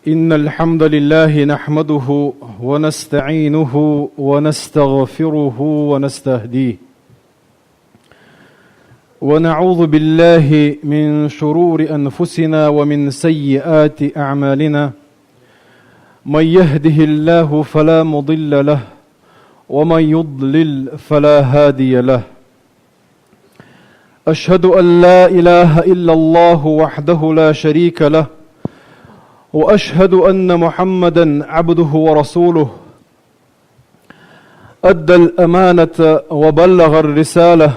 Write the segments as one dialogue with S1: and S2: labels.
S1: إن الحمد لله نحمده ونستعينه ونستغفره ونستهديه ونعوذ بالله من شرور أنفسنا ومن سيئات أعمالنا من يهده الله فلا مضل له ومن يضلل فلا هادي له أشهد أن لا إله إلا الله وحده لا شريك له وأشهد أن محمدا عبده ورسوله أدى الأمانة وبلغ الرسالة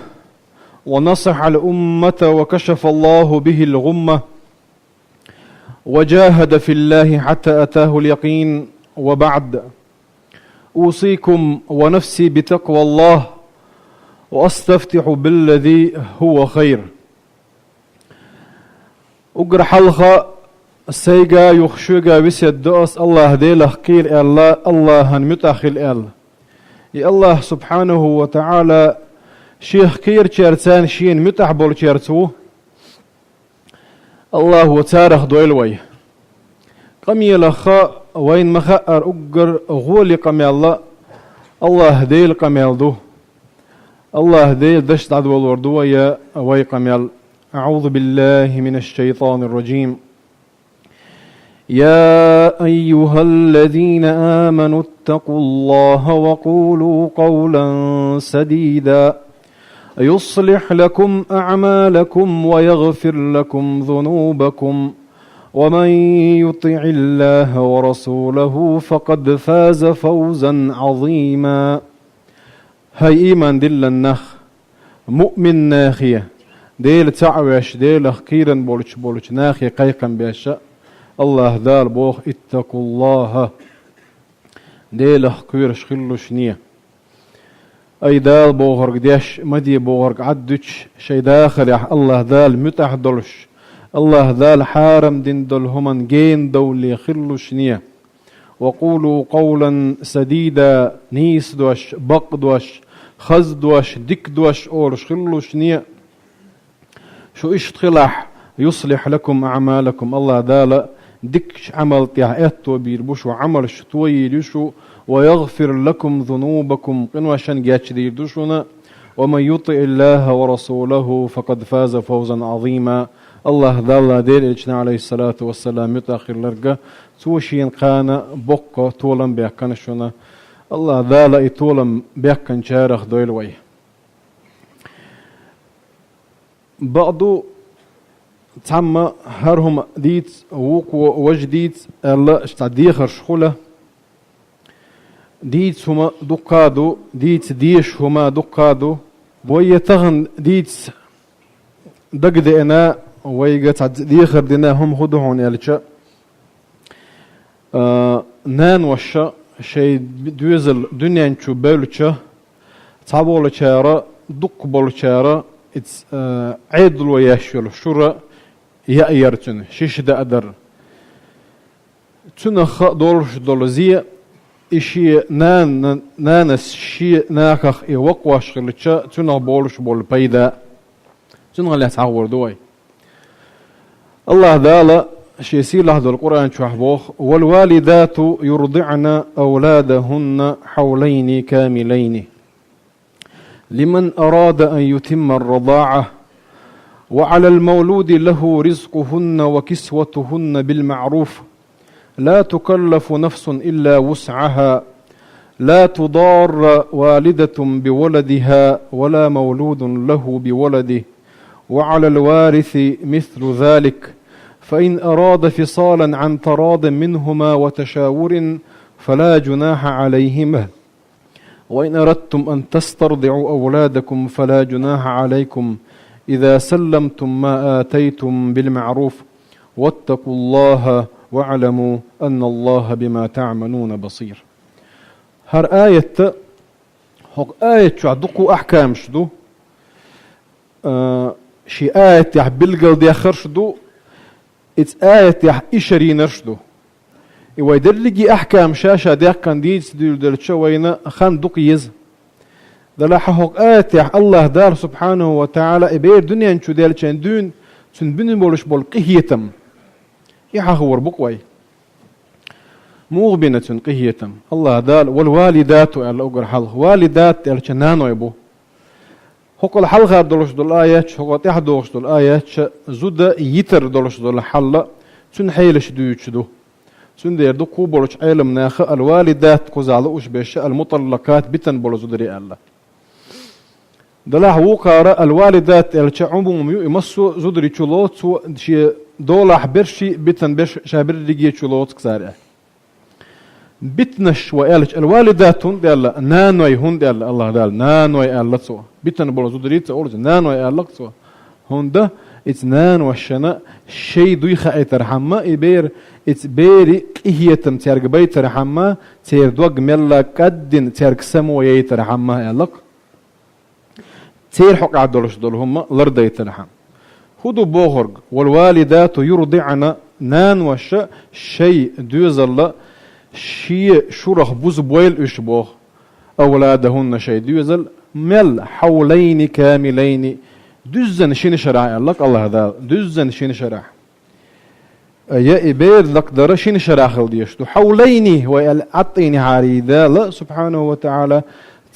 S1: ونصح الأمة وكشف الله به الغمة وجاهد في الله حتى أتاه اليقين. وبعد، أوصيكم ونفسي بتقوى الله وأستفتح بالذي هو خير. أقر حلقة سيجا يخشوجا بسيد دؤس الله ديله قير الله متأخل يا الله سبحانه وتعالى شيخ كير شيرتان شين متحبول شيرتو الله وتارخ دويلوي قمي لخا وين مخأر أقر غولي قمي الله ديل قميل دو الله ديل دشت عدو الوردو يا وي قميل. أعوذ بالله من الشيطان الرجيم. يا أيها الذين آمنوا اتقوا الله وقولوا قولا سديدا يصلح لكم أعمالكم ويغفر لكم ذنوبكم ومن يطع الله ورسوله فقد فاز فوزا عظيما. هاي إيمان دل النخ مؤمن ناخية ديل تعوش ديل خيرا بولش ناخية قيقا بيشاء الله دال بوخ اتقوا الله ديل خير شخلوش نية أي دال بوغرق ديش مدي بوغرق عدوش شي داخل يح الله دال متح دولش الله دال حارم دين دول همن جين دولي خلوش نية. وقولوا قولا سديدا نيس دوش بق دوش خز دوش دك دوش أورش خلوش نية شو اشتخلح يصلح لكم أعمالكم الله دال دكش عمل تيعيتو بيربوش وعمل شتوي يشو ويغفر لكم ذنوبكم قنوشان جاتش ديردوشونا ومن يطع الله ورسوله فقد فاز فوزا عظيما. الله دال دير إجنا عليه الصلاة والسلام يتأخر لرقا توشين قانا بقى طولا بيكنشونا الله دال إطولا بيكن شارخ دويلوي. بعضو تعمى هرهم ديت ووقو وجديت الله اشتعديخر شخولة ديت هما دقادو ديت ديش هما دقادو بوية تغن ديت دقد انا ويقت ديخر دينا هم خدوهون يالجا نان وشا شي دوزل دنيا انشو بولجا تعبول شارة دق بول شارة عيدل وياشول شورا يأيرتن شيش دا أدر تنخ دولش دولزية إشي نانس شي ناكخ إيوقواش خلتشا تنخ بولش بول بيدا تنخ اللي تعور دوي. الله دالا شي سيله دو القرآن شوحبوخ والوالدات يرضعن أولادهن حولين كاملين لمن أراد أن يتم الرضاعة وعلى المولود له رزقهن وكسوتهن بالمعروف لا تكلف نفس إلا وسعها لا تضار والدة بولدها ولا مولود له بولده وعلى الوارث مثل ذلك فإن أراد فصالا عن تراض منهما وتشاور فلا جناح عليهما وإن أردتم أن تسترضعوا أولادكم فلا جناح عليكم إذا سلمتم ما آتيتم بالمعروف واتقوا الله واعلموا أن الله بما تعملون بصير. هر آية هق آية شو عدقوا أحكام شدو شي آية يح بلقل دي آخر شدو إتس آية يح إشري نرشدو إوا يدلقي أحكام شاشة دي كان ديتس ديل دلتشوينا خان دقيز دلا حق آية الله دار سبحانه وتعالى إبير دنيا نشو ديال شان دون سن بني بولش بول قهيتم يحاخور بقوي مغبنة قهيتم الله دال والوالدات على أجر حلق والدات على نانو يبو هقول حلقة دولش دول آيات هقول تحدوش دول آيات زود يتر دولش دول حلا تون حيلش دويتشدو تون دير دو كوبولش علم ناخ الوالدات كوزالوش بيش المطلقات بتن بولو زدري الله دلاه وقارا الوالدات الش عموم يمسو زدري تشلوت شي دولح برشي بتن بش شابر ريجي تشلوت كسارع بتنش وقالش الوالدات هون دال نانوي هون دال الله دال نانوي الله سو بتن بولو زدري تقول نانوي الله سو هون ده اتنان وشنا شيء دوي خايتر حما يبير اتبيري قهيتم تيرق بيتر حما تير دوغ ملا قدن تيرق سمو يتر حما يلق تير حق عدلش دول هم لرديتر حم خدو بوغرق والوالدات يرضعن نان وش شيء دوزل شيء شرخ بوز بويل اشبوغ اولادهن شيء دوزل مل حولين كاملين düzen şini şerah Allah Allah da düzen şini şerah ya ibad laqdara şini şerah diyiştu hawlayni ve al atini harida la subhanahu ve taala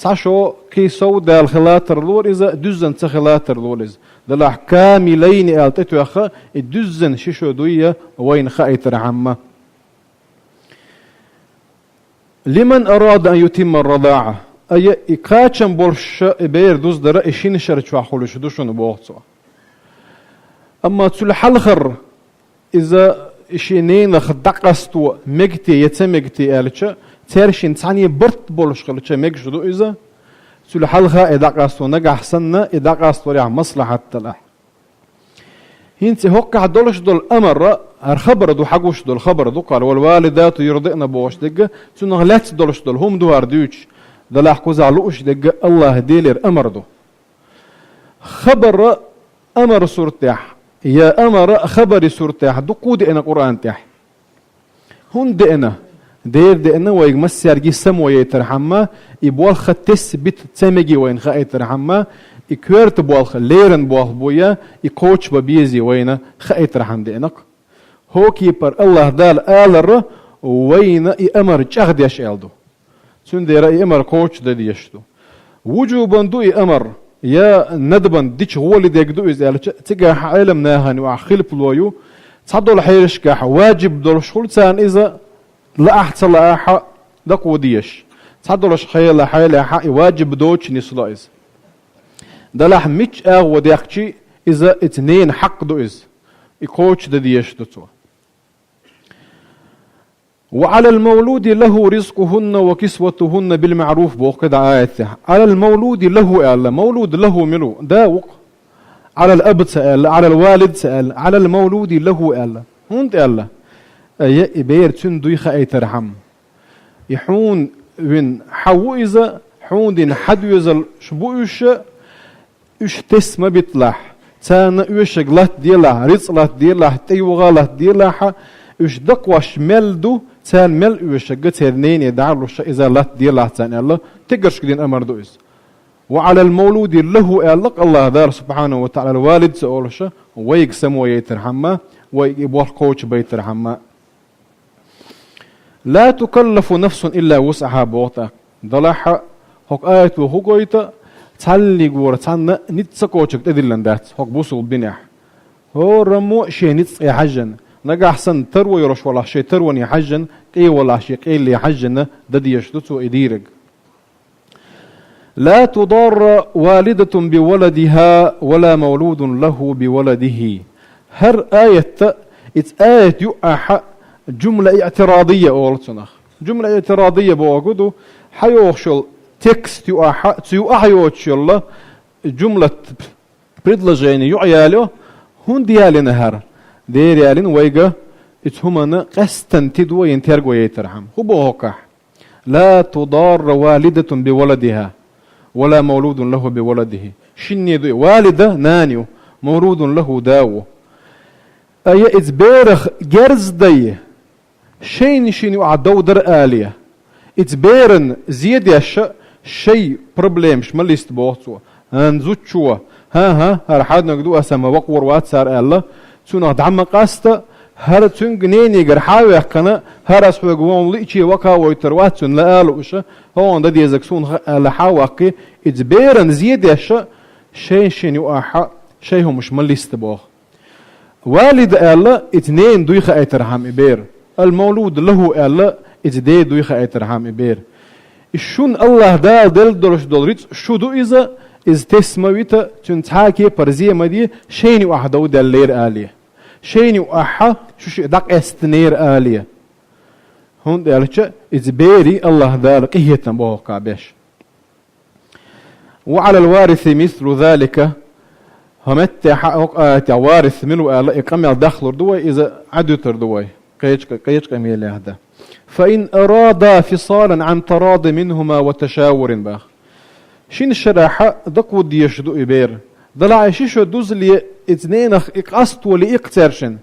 S1: tasho ki sawda al khilatar lur iza düzen khilatar lur iz dal ahkamilayn altatu akha düzen şişo duya wayn khaytar amma liman arada an yutimma ar-rada'a أي إكاتشن بولش إبير دوز درا إشين شرط وحولش دوشون بوقتوا أما تسول حلخر إذا إشينين خدقستو مجتي يتمجتي ألشة ترشين ثانية برت بولش خلشة مجشدو إذا تسول حلخا إذا قاستو نجح سنة إذا قاستو ريع مصلحة تلا هنتي هوك دولش دول أمر الخبر دو حقوش دول خبر دو قال والوالدات يرضئن بوش دقة تنغلات دولش دول هم دوار دوش دلاه كوزالوش دق الله ديلر أمر دو خبر أمر سورتح يا أمر خبر سورتح دو قود أنا قرآن تح هون دئنا دير دئنا ويجمس يرجي سمو يترحمه يبوال ختس بيت تسمجي وين خا يترحمه يكورت بوال ليرن بوال بويا يكوتش ببيزي وين خا يترحم دئنك هو كيبر الله دال آلر وين يأمر جهد يشعلدو سندي رأي أمر كوتش دديشتو وجوبا دو أمر يا ندبا ديش هو اللي ديك إذا تجاه علم ناهن وعخيل بلويو تصدوا الحيرش كاح واجب دول شغل سان إذا لا أحسن لا أح دقو ديش تصدوا الشخيل حيل حق واجب دوتش نسلايز ده لح مش وديكشي إذا اتنين حق دو إز يكوتش دديشتو تو وعلى المولود له رزقهن وكسوتهن بالمعروف بوقد آياته على المولود له ألا مولود له ملو داوق على الأب سأل على الوالد سأل على المولود له ألا هونت ألا يبير تندوي خاي ترحم يحون وين حو إذا حون دين حد يزل شبوش إيش تسمى بيطلع تانا إيش غلط ديلا رزق غلط ديلا تيو غلط ديلا إيش دقوش ملدو تان مل إيش قت هرنين يدعوا إذا لا ديلا تان الله تقرش كدين أمر دويس وعلى المولود له ألق الله دار سبحانه وتعالى الوالد سأولش ويقسم ويترحمه ويبوح كوتش بيترحمه لا تكلف نفس إلا وسعها بوتا ضلح هك آية وهقويتا تعلي قورة تعنا نتسكوتشك تدلن دات هك بوصل بنيح هو رمو شيء نتس يحجن نجا أحسن تروي يرش ولا شيء تروي يحجن قي ولا شيء قي اللي يحجن ددي يشتتو إديرج لا تضار والدة بولدها ولا مولود له بولده هر آية آية يؤح جملة اعتراضية أولتناخ جملة اعتراضية بوجوده حيوشل تكست يؤح يوشل جملة بريدلجين يعياله هون ديالنا هر ديالين ويجا اتهمنا قستن تدو ينترجو يترحم هو بوكح لا تضار والدة بولدها ولا مولود له بولده شني والدة نانيو مولود له داو أي إتبارخ جرز دي شيني عدو در آلية إتبارن زيادة شيء بروبليمش ما ليست بوتو هنزوت شو ها هرحاد نقدو أسمى وقور واتسار الله سنة دعم قاستا هر تنگ نینی گر حاوی کنا هر اسبه گوان لیچی وکا ویتر واتون لالوش هون دادی زکسون لحاوقی إجبارا زيادة شيء يوحى شيء هو مش مليست بوه والد الله اثنين دويخ ايترحم إبير المولود له الله اجدي دويخ ايترحم إبير الشون الله دل دولش دولريت شو دو إذا إز تسمويتا تنتحاكي برزية مدي شيء يوحى دو دلير آلية شيء يوحى شو داق استنير آلية هون دالتش إجباري الله دال قهية بوه قابش وعلى الوارث مثل ذلك همت حق وارث منه إقامة الدخل دوي إذا عدتر دوي قيش قميل هذا فإن أراد فصالا عن تراض منهما وتشاور باخ شين الشراحة دقو ديش دو إبير دلع شيشو دوز لي اثنين إقاستو لإقترشن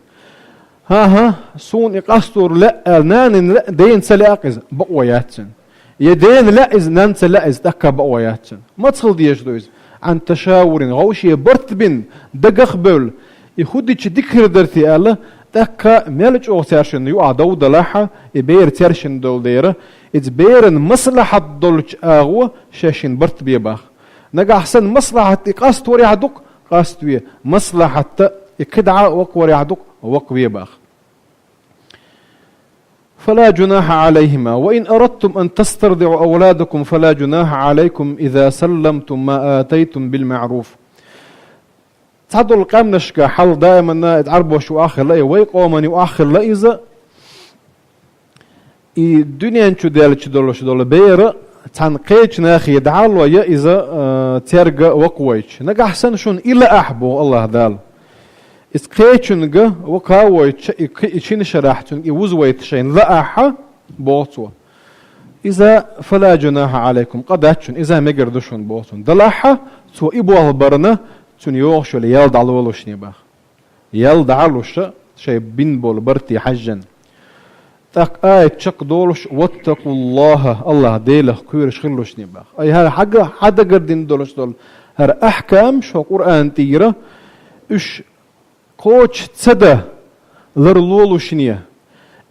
S1: ها سون إقاستو لا نان لا دين سلاقز بقوياتن يدين لا إز نانت لا إز دكا بقوياتن ما تخل ديش دوز عن تشاور غوشي برتبن دقخ بول يخدي تشدكر درتي الله دكا ملج أو ترشن يو عدو دلاحة يبير ترشن دول ديره يتبيرن مصلحة دولش أغوى شاشين برت بيباخ نجا أحسن مصلحة إقاست وري عدوك قاست ويا مصلحة إكدعة وقوري عدوك وق بيباخ فلا جناح عليهما وإن أردتم أن تسترضعوا أولادكم فلا جناح عليكم إذا سلمتم ما آتيتم بالمعروف تعدوا القام نشكا حل دائما تعربوا شو آخر لا ويقومن يؤخر لا إذا الدنيا انشو دول بيرا تنقيش ناخي يدعال ويا إذا ترجع وقويش نجا أحسن شون إلا أحبو الله دال إسقيتشنجا وكاويتش إشين شرحتن يوزويتشين لا أحا بوتوا إذا فلا جناح عليكم قداتشن إذا ما قردشون بوتون دلاحة تو إبوه برنا تون يوغشو ليالد على ولوش نباخ يالد علوش شيء بين بول برتي حجن تاك آية شق دولش واتقوا الله ديله كيرش خلوش نباخ أي هذا حدا قردين دولش دول هر أحكام شو قرآن تيرا إش قوش تصدى لرلولوشنية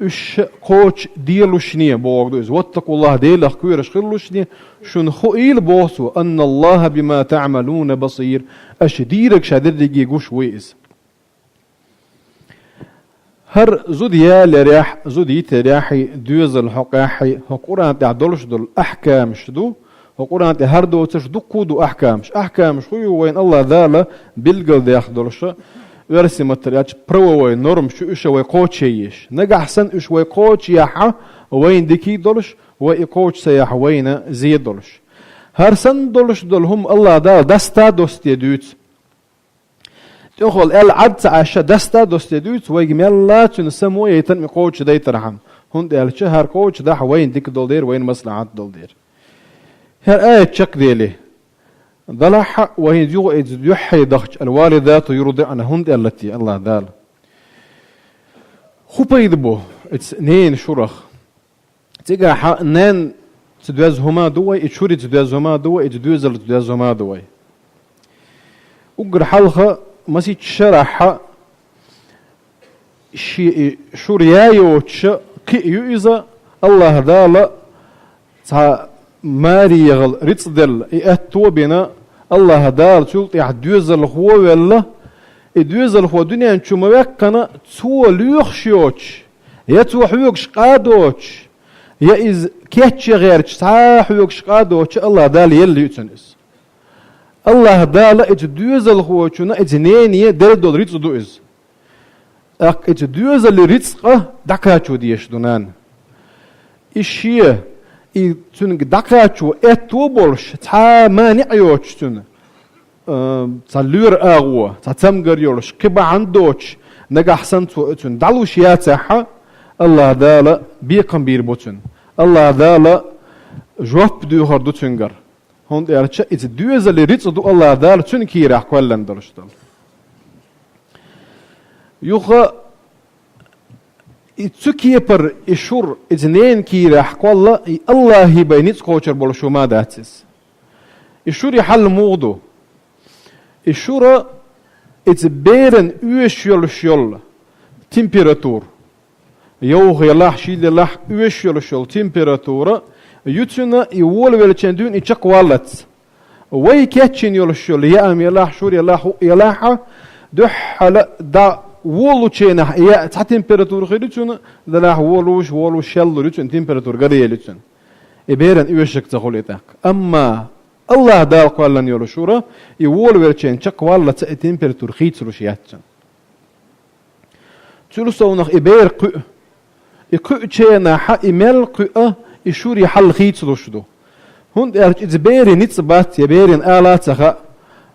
S1: إش قوش ديلوشنية بوغدوز واتقوا الله ديله كيرش خلوشنية شن خئيل بوسو أن الله بما تعملون بصير أشديرك شادر يقوش ويز هر زوديا لريح زوديت ريحي دوز الحقاحي هقران تعدلش دول أحكام شدو هقران هر دو تشدو كودو أحكام شو وين الله ذاله بالقل دياخدلش ورسي مترياتش برو نورم شو إيش ويقوتشيش نجح أحسن إيش ويقوتش ياحا وين ديكي دولش ويقوتش سياح وين زيد دولش هرسن دولش دولهم الله دال دستا دوستي دوت تقول العد عشا دستا دوستي دوت ويجمل لا تنسمو يتن يقوتش ديترحم هند الشهر قوتش ده وين ديك دولدير وين مصلحات دولدير هر آية شك ديلي ضلح وهي يحيي ضغط الوالدات يرضعن هند التي الله دال خوبا يدبو اثنين شرخ تيجا نان تدوز هما دوي اتشوري تدوز هما دوي اتدوزل تدوز هما دوي وقر حلقة مسي تشرح شوريايو تش كيو إذا الله دال تا ماري يغل رتصدل اتو بنا الله دال تلت يحدوزل هو ولا ادوزل هو دنيا انشو موكنا تو ليخشيوش يتو حيوكش قادوش يا إز كيتش غيرش صاح حيوكش قادوش الله دال يلي يتنس الله دال اتدوزل هو شنا اتنيني دل دول ريتس دوز اك اتدوزل ريتسقه دكاتشو ديش دونان الشيء تون دكاتشو اتو بولش تا مانعيوش تون تلور اغوا تتمغر يولش كبا عندوش نجا احسن تون دالوش ياتها الله دال بيقم بيربوتن الله دال جواب دوغر دوتنجر هون يرتش اتدوزل ريتس دو الله دال تون كيرا كولن درشتل يوغا اتسكي بر اشور اثنين كيرا حقوالله الله يبينيت كوتشر بولشو ما داتس اشور يحل موضو اشورا اتبيرن اوش يول تمبيراتور يوغ يلاح شيل يلاح ويش يلشل تمبيراتورة يتسنا يول ولتشندون يتشق والت وي كاتشين يلشل يام يلاح شور يلاح دح دا وولو تشينا يا تحت تمبيراتور خيرتون دلاح وولو شل لتون تمبيراتور غري لتون إبيرن ويشك تقوليتك أما الله دال قالن يلشورا يول ولتشين تشق والت تمبيراتور خيتسلو شياتن تلصونخ إبير قو يقو تشينا حا إمل قو يشوري حل خيتسلو شدو هند إزبيري نتبات يبيرين آلاتها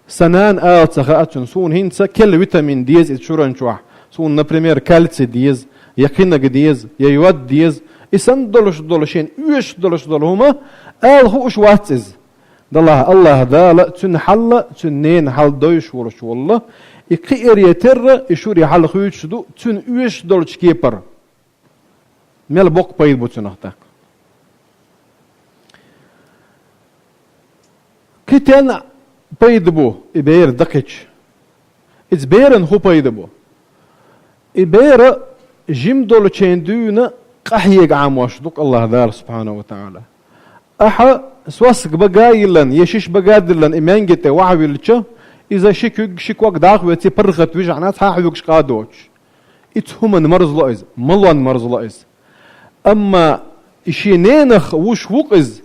S1: سنان آلاتها أتشن سون هنسا كل فيتامين ديز إتشوران شوح سون نبريمير كالسي ديز يقينك ديز يود ديز إسان دولشين ويش هما آل هو شواتز الله دالا تن حل تنين حل دوش ولش والله يقير يتر يشوري حل خيوت شدو تن ويش دولش كيبر ميل بوك بايد بوتنختك كتن بايد بو إبير دقيتش إزبيرن هو بايد بو إبير جيم دولشين دونا قحيق عام واشدوك الله دار سبحانه وتعالى أحا سواسك بقايلن يشيش بقادلن إمان جتا وعويلتش إذا شكوك داخ ويتي برغت ويجعنات هاحوكش قادوش إتهمن مرز لأيز ملوان مرز لأيز أما إشي نينخ وش وقز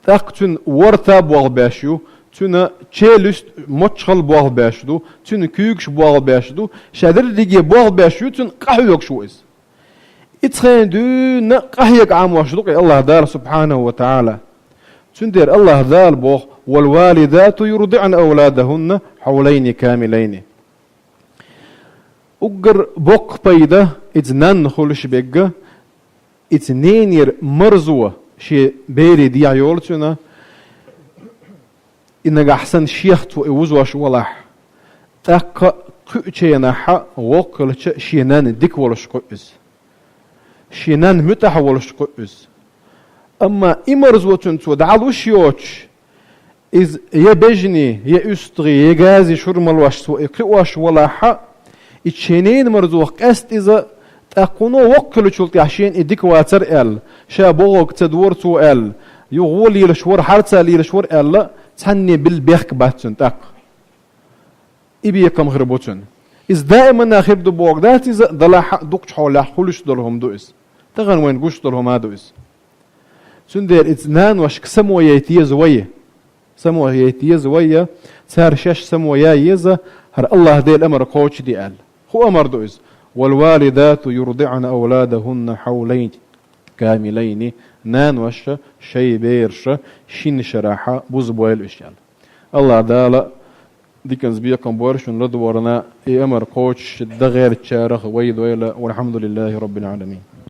S1: تاقتن ورتا بوغ باشيو تنا تشيلست متشخل بوغ باشدو تنا كيوكش بوغ باشدو شادر ديجي بوغ باشيو تن قحوكش ويز إتخين دو قحيك عام واشدوك الله دار سبحانه وتعالى تندير الله ذال بوغ والوالدات يرضعن أولادهن حولين كاملين أقر بوق بيدا إتنان خلش بيقى إتنينير مرزوة شي بيري دي عيولتنا إنك أحسن شيخت وإوزواش ولاح تاقا كؤتشينا حا وقلتش شينان ديك ولش قئز شينان متح ولش قئز أما إمرزوتن تود علوش يوتش إز يبجني يأستغي يجازي شرمل واش وإقواش ولا حق إتشينين مرزوق أست إذا تأقونو وقلو شلتي عشان إديك واتر إل شابوغك تدور تو إل يغول يلشور حارتا يلشور إل لا تحني بالبيخك باتن تاق إبي يقام غربوتن إز دائما آخر دبوغ دات إذا دلا حق دوكش حول حولش دلهم دوئس تغن وين قوش دلهم هادوئس سندير إتنان واش كسمو يتيز ويه سمو يتيز ويه سار شاش سمو يايزة هر الله دي الأمر قوش دي قال هو أمر دوئز والوالدات يرضعن أولادهن حولين كاملين نان واش شي بيرش شين شراحة بوزبويل إشيال الله دالا دي كان زبيكم بورشن لدورنا أمر قوش دغير تشارخ ويد ويلا والحمد لله رب العالمين